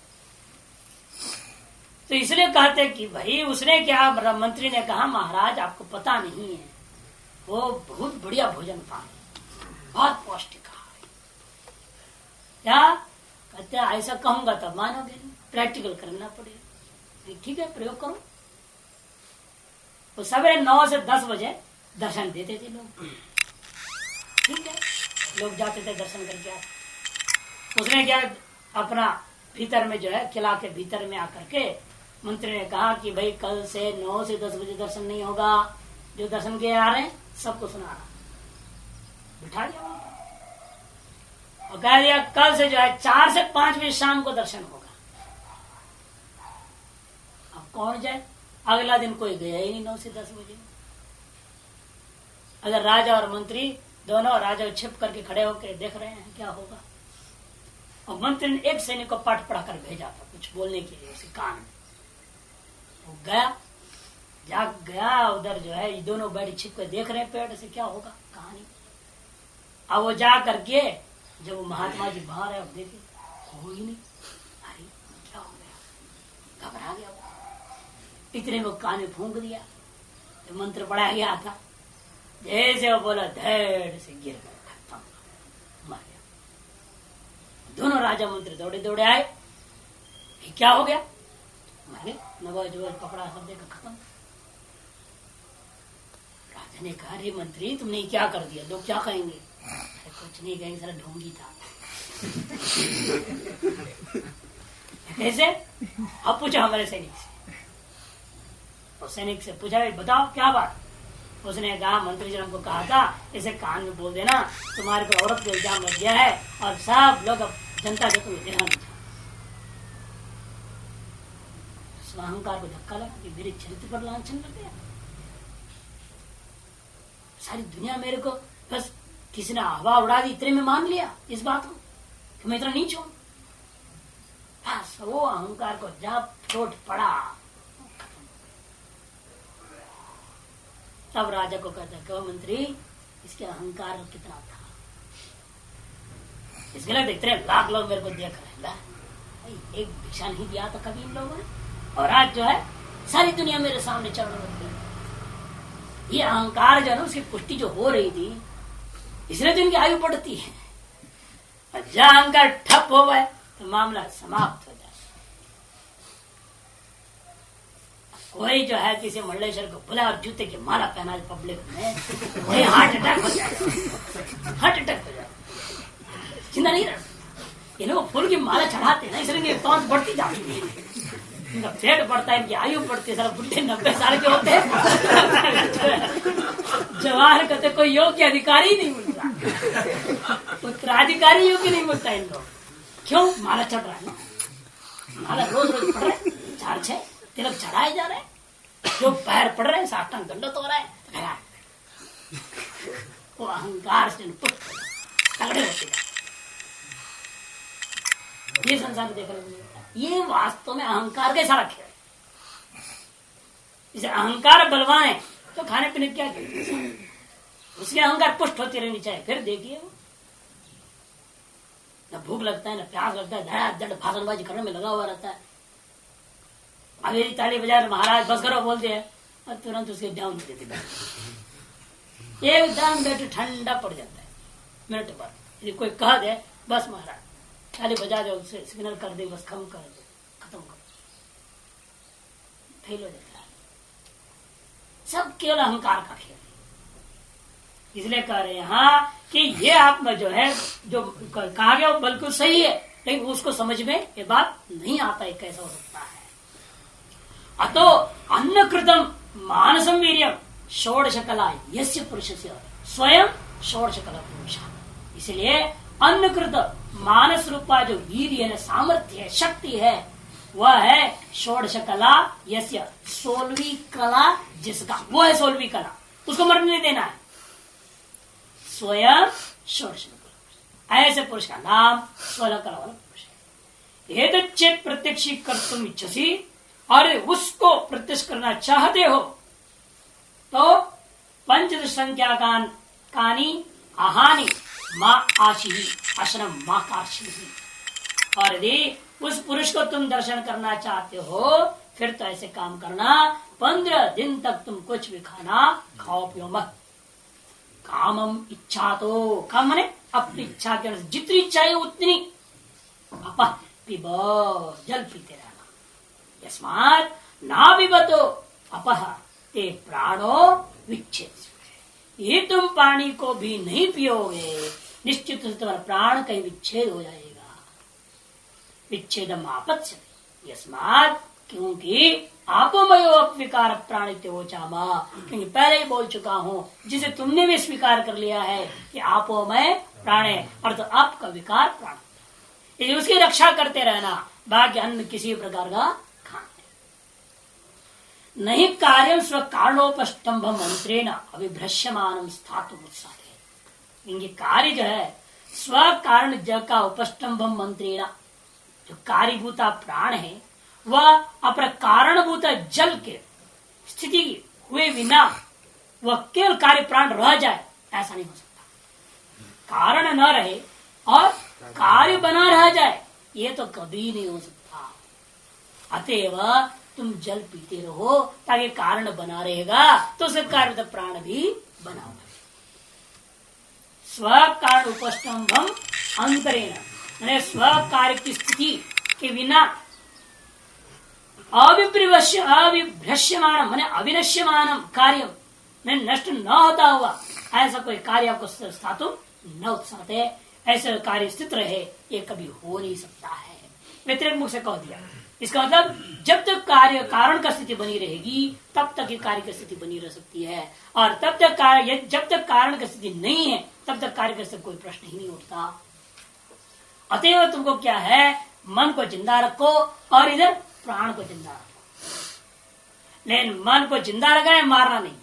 तो इसलिए कहते कि भाई उसने क्या, मंत्री ने कहा महाराज आपको पता नहीं है, वो बहुत बढ़िया भोजन पाए, बहुत पौष्टिक आहार। क्या कहते ऐसा कहूंगा तब मानोगे नहीं, प्रैक्टिकल करना पड़ेगा। ठीक है प्रयोग करो। तो सवेरे 9 से 10 बजे दर्शन देते थे लोग, ठीक है लोग जाते थे दर्शन करके आते। उसने क्या अपना भीतर में जो है किला के भीतर में आकर के मंत्री ने कहा कि भाई कल से 9 से 10 बजे दर्शन नहीं होगा, जो दर्शन के आ रहे हैं सबको सुना रहा, बिठा दिया और कह दिया कल से जो है 4 से 5 बजे शाम को दर्शन होगा। अब कौन जाए, अगला दिन कोई गया ही नहीं 9 से 10 बजे। अगर राजा और मंत्री दोनों, राजा छिप करके खड़े होकर देख रहे हैं क्या होगा, और मंत्री ने एक सैनिक को पाठ पढ़ाकर भेजा था कुछ बोलने के लिए उसी कान में, वो गया, जाग गया उधर जो है, ये दोनों बैठ छिप कर देख रहे हैं पेड़ से क्या होगा कहानी। अब वो जा करके जब वो महात्मा जी बाहर है, अब देखे हो ही नहीं, अरे क्या हो गया, घबरा गया वो। इतने में कान में फूंक दिया, जो मंत्र पढ़ाया गया था, जैसे वो बोला धैर्य से गिर गया, खत्म, मर गया। दोनों राजा मंत्री दौड़े दौड़े आए, क्या हो गया, मर गए, नवाज पकड़ा सब देखा खत्म। राजा ने कहा अरे मंत्री तुमने क्या कर दिया, लोग क्या कहेंगे, कुछ नहीं कहेंगे सारा ढोंगी था। कैसे, अब पूछा हमारे सैनिक से, और सैनिक से पूछा बताओ क्या बात। उसने कहा मंत्री जी ने हमको कहा था इसे कान में बोल देना तुम्हारे को औरत को इल्जाम लग गया है और सब लोग अब जनता को तुम्हें देना नहीं। अहंकार को धक्का लगा कि मेरे चरित्र पर लांछन कर दिया, सारी दुनिया मेरे को बस किसी ने हवा उड़ा दी, इतने में मान लिया इस बात को कि मैं इतना नीच हूं। बस वो अहंकार को जब चोट पड़ा तब राजा को कहता क्यों मंत्री इसके अहंकार कितना था, इसके लिए इतने लाख लोग मेरे को देख रहे हैं, एक भिक्षा नहीं दिया था कभी इन लोगों ने, और आज जो है सारी दुनिया मेरे सामने चढ़ने लगती। ये अहंकार जो है ना उसकी पुष्टि जो हो रही थी इसलिए तो इनकी आयु बढ़ती है, और जहां अहंकार ठप हो गए तो मामला समाप्त हो जाए। कोई जो है किसी मंडलेश्वर को बुला और जूते की माला पहना पब्लिक में, वही हार्ट अटैक हो जाए, हार्ट अटैक हो जाए, जिंदा नहीं रह। ये लोग फूल की माला चढ़ाते ना इसलिए तौंस बढ़ती जाती है, इनका पेट बढ़ता है, इनकी आयु बढ़ती है। सारा बुढ़े 90 साल के होते हैं, जवान कहते कोई योग्य अधिकारी नहीं मिलता, उत्तराधिकारी योग्य नहीं मिलता इन लोग। क्यों, माला चढ़ रहा है ना, माला रोज रोज पढ़ रहे हैं, 4-6 तिलक चढ़ाए जा रहे हैं, जो पैर पड़ रहे हैं, साष्टांग दंडवत हो रहा है, वो अहंकार से तगड़े होते हैं। ये संसार देख रहे हैं, ये वास्तव में अहंकार का सारा खेल है। इसे अहंकार बलवान है तो खाने पीने क्या करें, उसके अहंकार पुष्ट होती रहनी चाहिए। फिर देखिए वो न भूख लगता है न प्यास लगता है, धड़ाधड़ भाषणबाजी करने में लगा हुआ रहता है। अभी ताली बजा महाराज बस करो बोलते हैं और तुरंत उसके डाउन देते एकदम बैठे ठंडा पड़ जाता है मिनट पर। यदि कोई कह दे बस महाराज ताली बजा दो उससे सिग्नल कर दे बस खत्म कर दो खत्म कर फेल हो जाता है। सब केवल अहंकार का खेल है। इसलिए कह रहे हैं यहाँ कि ये आत्मा जो है जो कहा गया वो बिल्कुल सही है, लेकिन उसको समझ में ये बात नहीं आता है कैसा हो सकता है। अतो अन्न कृतम मानसम वीर्यम षोडश कला यस्य पुरुष स्वयं षोडश कला पुरुष। इसलिए अन्न कृत मानस रूपा जो वीर्य है सामर्थ्य है शक्ति है वह है षोडश कला यस्य 16वीं कला जिसका वो है 16वीं कला उसको मरने नहीं देना है। स्वयं षोडश कला ऐसे पुरुष का नाम 16 कला वाला पुरुष है। ये तो चेत प्रत्यक्ष कर तुम इच्छसी और उसको प्रत्यक्ष करना चाहते हो तो पंचदश संख्या कानी आहानी माँ आशी अशनम माँ काशी। और यदि उस पुरुष को तुम दर्शन करना चाहते हो फिर तो ऐसे काम करना 15 दिन तक तुम कुछ भी खाना खाओ पियो मत। कामम इच्छा तो काम माने अपनी इच्छा के अनुसार जितनी चाहिए उतनी अपा पिबो जल पीते रहना। यस्मात् ना पिबतो अपह ते प्राणो विच्छेद। ये तुम पानी को भी नहीं पियोगे निश्चित तुम्हारा प्राण कहीं विच्छेद हो जाएगा। विच्छेदम आपत्स्यते यस्मात् क्योंकि आपोमयो अपविकार प्राणित्योचामा। क्योंकि पहले ही बोल चुका हूँ जिसे तुमने भी स्वीकार कर लिया है कि आपोमय प्राणे अर्थ आपका विकार प्राण यदि उसकी रक्षा करते रहना बाकी अन्य किसी प्रकार का नहीं कार्य स्व कारणोपस्तंभ मंत्रेण अभिभ्रश्यमान स्थातुम उत्साह। इनके कार्य जो है स्व कारण जग का उपस्तंभ मंत्रेण जो कार्यभूता प्राण है वह अपना कारणभूत जल के स्थिति हुए बिना वह केवल कार्य प्राण रह जाए ऐसा नहीं हो सकता। कारण न रहे और कार्य बना रह जाए ये तो कभी नहीं हो सकता। अतएव तुम जल पीते रहो ताकि कारण बना रहेगा तो उसके कार्य प्राण भी बना होगा। स्व कारण उपस्तंभम अंतरेण मैंने स्व कार्य की स्थिति के बिना अविभ्रश्यमान मैंने अविनश्यमान कार्य में नष्ट न होता हुआ ऐसा कोई कार्य आपको स्थातु न उत्साहते ऐसा कार्य स्थित रहे ये कभी हो नहीं सकता है। व्यतिरिक मुख से कह दिया इसका मतलब जब तक कार्य कारण का स्थिति बनी रहेगी तब तक ये कार्य की स्थिति बनी रह सकती है और तब तक कार्य जब तक कारण की स्थिति नहीं है तब तक कार्य का कोई प्रश्न ही नहीं उठता। अतएव तुमको क्या है मन को जिंदा रखो और इधर प्राण को जिंदा रखो। लेकिन मन को जिंदा रखना है मारना नहीं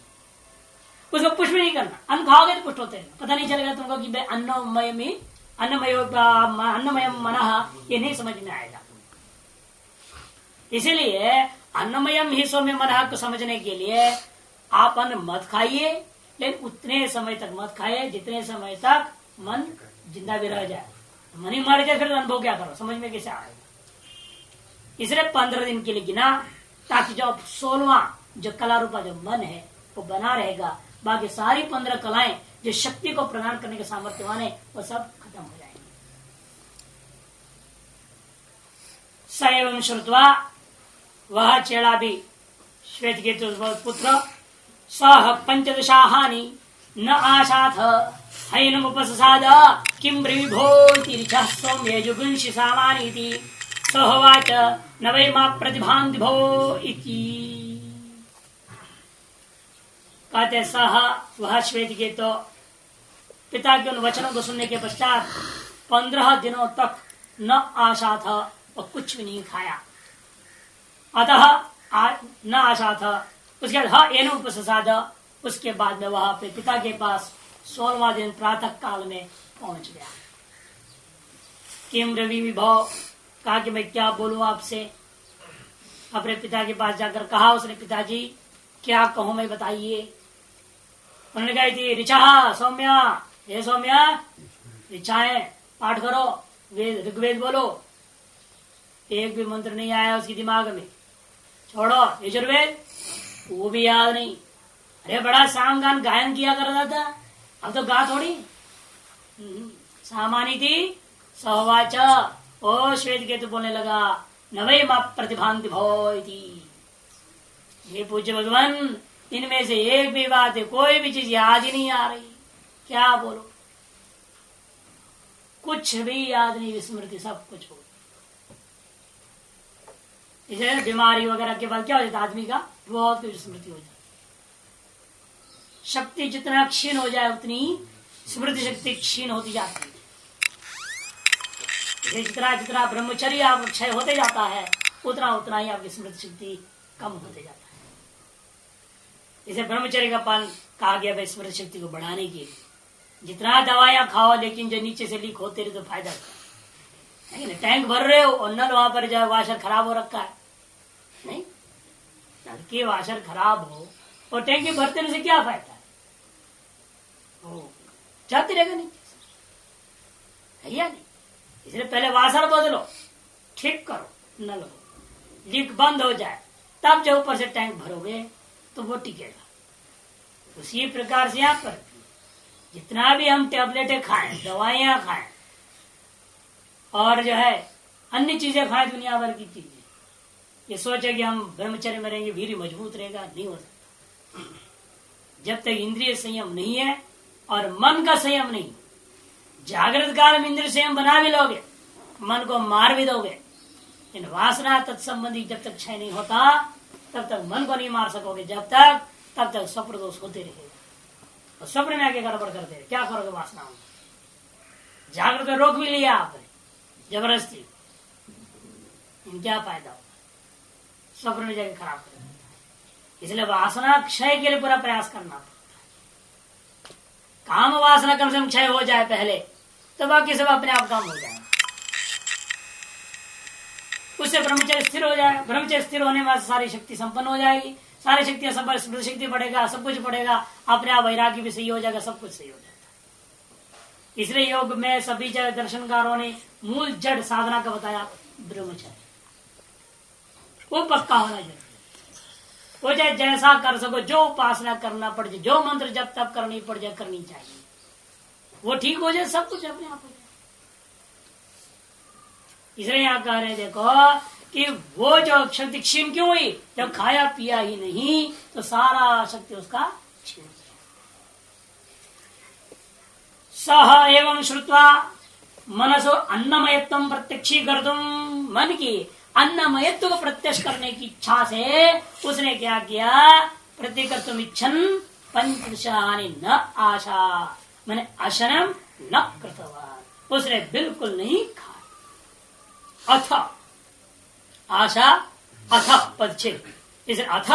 उसको पुष्ट नहीं करना। अन्न खाओगे तो पुष्ट होते हैं पता नहीं चलेगा तुमको कि अन्नमय मन ये नहीं समझ में आएगा। इसीलिए अन्नमयम ही सौम्य मन को समझने के लिए आप अन्न मत खाइए लेकिन उतने समय तक मत खाइए जितने समय तक मन जिंदा भी रह जाए। मन ही मर जाए फिर अनुभव क्या करो समझ में कैसे आएगा। इसलिए 15 दिन के लिए गिना ताकि जो 16वां जो कला रूपा जो मन है वो बना रहेगा। बाकी सारी 15 कलाएं जो शक्ति को प्रदान करने के सामर्थ्यवान है वो सब खत्म हो जाएंगे। सएवं श्रुत्वा वह चेड़ा भी श्वेत केतु पुत्र सह 15 न आशाथ हैनम उपससाद किं ब्रवीभोति ऋचः सौम्य जुगुंषि सामानीति सहोवाच न वै मा प्रतिभान्ति भो इति। कहते सह वह श्वेत केतु पिता के उन वचनों को सुनने के पश्चात 15 दिनों तक न आशा था और कुछ भी नहीं खाया। अतः न आशा था उसके बाद एन उपससाद उसके बाद में वह अपने पिता के पास 16वां दिन प्रातः काल में पहुंच गया। किम रवि विभव कहा कि मैं क्या बोलूं आपसे। अपने पिता के पास जाकर कहा उसने पिताजी क्या कहूं मैं बताइए। उन्होंने कही थी ऋचा सौम्या हे सौम्या ऋचाएं पाठ करो वेद ऋग्वेद बोलो। एक भी मंत्र नहीं आया उसके दिमाग में छोड़ो यजुर्वेद, वो भी याद नहीं। अरे बड़ा साम गान गायन किया करता था, अब तो गा थोड़ी। सामानी थी सौवाच, ओ श्वेत केतु बोलने लगा, नवै मा प्रतिभांति भवति। ये पूज्य भगवान, इनमें से एक भी बात है, कोई भी चीज याद ही नहीं आ रही, क्या बोलो, कुछ भी याद नहीं, विस्मृति सब कुछ हो। इसे बीमारी वगैरह के बाद क्या हो जाता है आदमी का, बहुत कुछ स्मृति हो जाती। शक्ति जितना क्षीण हो जाए उतनी स्मृति शक्ति क्षीण होती जाती है। जितना जितना ब्रह्मचर्य आप क्षय होते जाता है, उतना उतना ही आपकी स्मृति शक्ति कम होते जाता है। इसे ब्रह्मचर्य का पालन कहा गया है स्मृति शक्ति को बढ़ाने के लिए। जितना दवाइयां खाओ, लेकिन जो नीचे से लीक होते रहे तो फायदा है। टैंक भर रहे हो और नल वहां पर जो वाशर खराब हो रखा है, नहीं, नल के वाशर खराब हो और टैंक भरते से क्या फायदा है, जाते रहेगा नीचे से, या नहीं। इसलिए पहले वाशर बदलो, ठीक करो, नल हो, लीक बंद हो जाए, तब जब ऊपर से टैंक भरोगे तो वो टिकेगा। उसी प्रकार से यहाँ पर जितना भी हम टेबलेटें खाएं, दवाइयां खाएं और जो है अन्य चीजें खाएं, दुनिया भर की चीजें, ये सोचे कि हम ब्रह्मचर्य में रहेंगे, वीर मजबूत रहेगा, नहीं हो सकता। जब तक इंद्रिय संयम नहीं है और मन का संयम नहीं। जागृत काल में इंद्रिय संयम बना भी लोगे, मन को मार भी दोगे, इन वासना तत्संबंधी जब तक क्षय नहीं होता तब तक मन को नहीं मार सकोगे। जब तक तब तक स्वप्न दोष होते रहेगा और स्वप्न में आके गड़बड़ करते रहे, क्या करोगे वासनाओं में। जागृत में रोक भी लिया आपने जबरदस्ती, क्या फायदा होगा, स्वप्न में जाके खराब कर देता है। इसलिए वासना क्षय के लिए पूरा प्रयास करना पड़ता है। काम वासना कम से कम क्षय हो जाए पहले, तो बाकी सब अपने आप काम हो जाएगा। उससे ब्रह्मचर्य स्थिर हो जाएगा। ब्रह्मचर्य स्थिर होने में सारी शक्ति संपन्न हो जाएगी, सारी शक्तियां संपन्न, स्मृति शक्ति बढ़ेगा, सब कुछ बढ़ेगा, अपने आप वैराग्य भी सही हो जाएगा, सब कुछ सही हो जाएगा। इसलिए योग में सभी जगह दर्शनकारों ने मूल जड़ साधना का बताया ब्रह्मचर्य, वो पक्का होना चाहिए। वो चाहे जैसा कर सको, जो उपासना करना पड़ जाए, जो मंत्र जब तब करनी पड़ जाए, करनी चाहिए, वो ठीक हो जाए, सब कुछ अपने आप हो जाए। इसलिए यहाँ कह रहे देखो कि वो जो शक्ति क्षीण क्यों हुई, जब खाया पिया ही नहीं तो सारा शक्ति उसका क्षीण। सह एवं श्रुत्वा मनसो अन्नमयत्व प्रत्यक्षी कर तुम, मन की अन्नमयत्व को प्रत्यक्ष करने की इच्छा से उसने क्या किया, प्रतिकर्तुम इच्छन पंचदशानि न आशा, मैंने अशनम न कृतवान, उसने बिल्कुल नहीं खाया। अथ आशा, अथ पदछेद, इसे अथ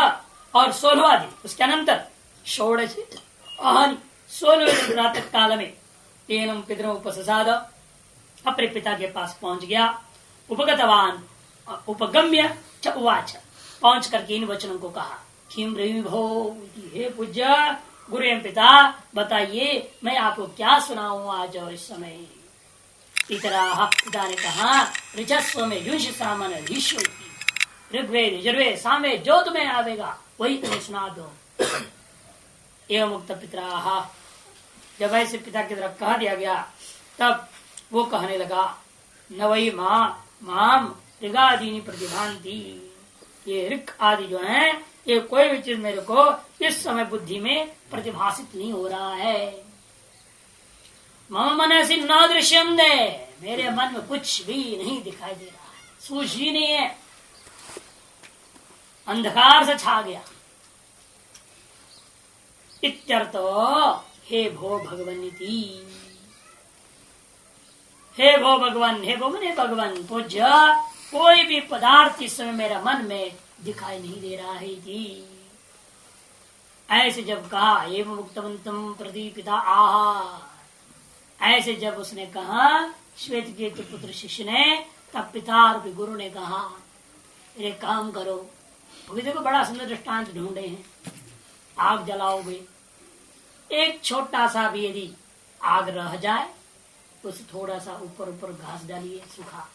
और 16वां दिन, उसके अनंतर षोडश 16वें प्रातः काल में एनम पितरों उपससाद, अपने पिता के पास पहुंच गया। उपगतवान उपगम्य च उवाच, पहुंच करके इन वचनों को कहा, किम रवि भो, हे पूज्य गुरु एवं पिता, बताइए मैं आपको क्या सुनाऊं आज और इस समय। पिता ने कहा, ऋचस्व में युष सामन ऋग्वेद यजुर्वेद सामवेद जो तुम्हें आवेगा वही तुम्हें सुना दो। एवं मुक्त पिता, जब ऐसे पिता की तरफ कह दिया गया तब वो कहने लगा, नवई माम ऋगादीनी प्रतिभांति, ये ऋक आदि जो है ये कोई भी चीज मेरे को इस समय बुद्धि में प्रतिभाषित नहीं हो रहा है। मम मनसि न दृश्यम दे, मेरे मन में कुछ भी नहीं दिखाई दे रहा है, सूझ ही नहीं है, अंधकार से छा गया। इत्यर्थो हे भो भगवन्निति, हे भो भगवान, हे भो मने भगवान पूज्य, कोई भी पदार्थ इस समय मेरा मन में दिखाई नहीं दे रहा है थी। ऐसे जब कहा, एवं मुक्तवंतम प्रदीपिता आहा, ऐसे जब उसने कहा श्वेत केतु पुत्र शिष्य ने, तब पिता और गुरु ने कहा, एक काम करो, अभी देखो बड़ा सुंदर दृष्टांत ढूंढे हैं, आग जलाओगे, एक छोटा सा भी यदि आग रह जाए उसे थोड़ा सा ऊपर ऊपर घास डालिए, सूखा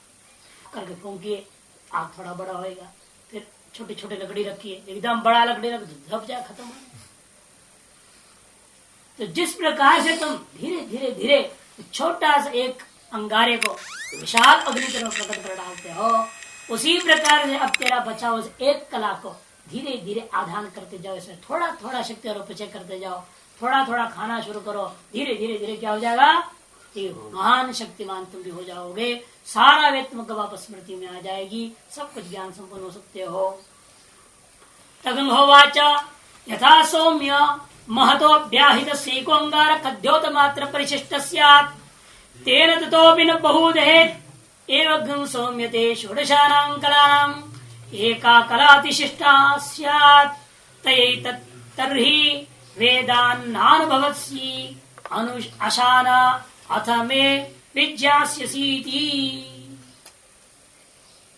करके फूंकिए, आग थोड़ा बड़ा होएगा, फिर छोटे छोटे लकड़ी रखी है, एकदम बड़ा लकड़ी रख दब जाए, खत्म हो जाए। तो जिस प्रकार से तुम धीरे धीरे धीरे छोटा सा एक अंगारे को विशाल अग्नि की तरफ प्रकट कर डालते हो, उसी प्रकार से अब तेरा बचा उस एक कला को धीरे धीरे आधान करते जाओ, इसमें थोड़ा थोड़ा शक्ति और उपचय करते जाओ, थोड़ा थोड़ा खाना शुरू करो, धीरे धीरे धीरे क्या हो जाएगा, महान शक्तिमान तुम भी हो जाओगे। सारा वेद तुमको वापस स्मृति में आ जाएगी, सब कुछ ज्ञान संपन्न हो सकते हो। तगंहोवाच यथा सौम्य महतोऽभ्याहित सेको अंगार कद्योत मात्र परिशिष्ट स्यात् तेन ततोऽपि न बहुदेत् एवं सौम्यते षोडशानां कलानाम् एका कलातिशिष्टा स्यात् तयैतत् तर्हि वेदान्नानुभवस्यि अशान अथ मे विज्ञास्यसीति।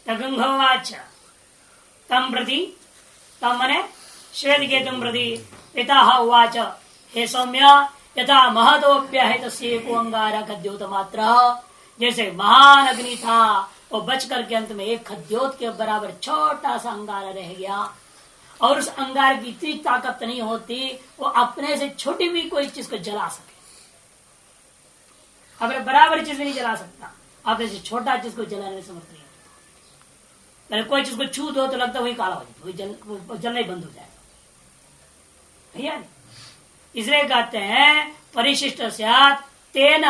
तगंहोवाच तम प्रति, तम मने श्वेतकेतुं प्रति पिता उवाच हे सौम्य यथा महतोऽप्याहित सेको अंगार खद्योत मात्र, जैसे महान अग्नि था वो बच करके अंत में एक खद्योत के बराबर छोटा सा अंगारा रह गया, और उस अंगार की इतनी ताकत नहीं होती वो अपने से छोटी भी कोई चीज को जला सके, अपने बराबर चीज नहीं जला सकता, अपने से छोटा चीज को जलाने में समर्थ नहीं होता। कोई चीज को छू दो तो लगता वही काला हो जाए, वही जलना ही बंद हो जाएगा, भैया। इसलिए कहते हैं परिशिष्ट स्यात् तेन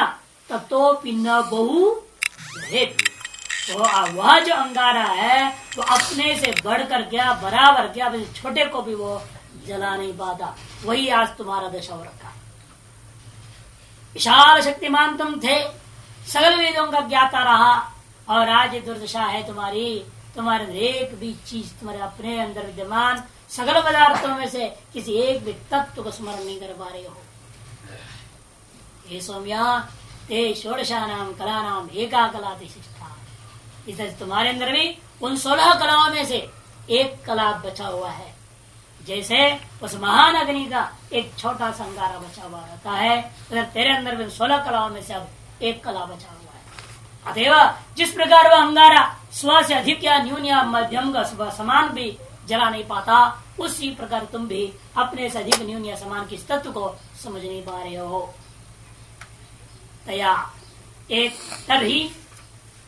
ततोपि न बहु भेद, तो वह जो अंगारा है वो अपने से बढ़कर क्या, बराबर क्या, छोटे को भी वो जला नहीं पाता। वही आज तुम्हारा दशा हो रखा है। विशाल शक्तिमान तुम थे, सगल वेदों का ज्ञाता रहा, और आज ये दुर्दशा है तुम्हारी, तुम्हारे एक भी चीज तुम्हारे अपने अंदर विद्यमान सगल पदार्थों में से किसी एक भी तत्व को स्मरण नहीं कर पा रहे हो। हे सौम्या ते षोडशानां कलानां एका कलातिशिष्टा, इसलिए तुम्हारे अंदर भी उन 16 कलाओं में से एक कला बचा हुआ है, जैसे उस महान अग्नि का एक छोटा सा अंगारा बचा हुआ रहता है, अगर तेरे अंदर भी 16 कलाओं में से अब एक कला बचा हुआ है। अतएव जिस प्रकार वह अंगारा स्व से अधिक या न्यून या मध्यम का समान भी जला नहीं पाता, उसी प्रकार तुम भी अपने से अधिक न्यून या समान किस तत्व को समझ नहीं पा रहे हो। तया एक तभी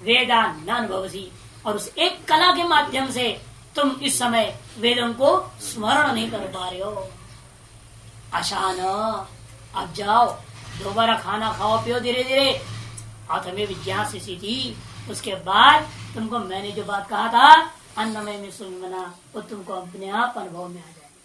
वेदा नानुभवसी, और उस एक कला के माध्यम से तुम इस समय वेदों को स्मरण नहीं कर पा रहे हो। आशान, अब जाओ दोबारा खाना खाओ पियो धीरे धीरे, अथ में विज्ञास्यसि थी, उसके बाद तुमको मैंने जो बात कहा था अन्नमय में सुन मना, वो तुमको अपने आप अनुभव में आ जाएगा।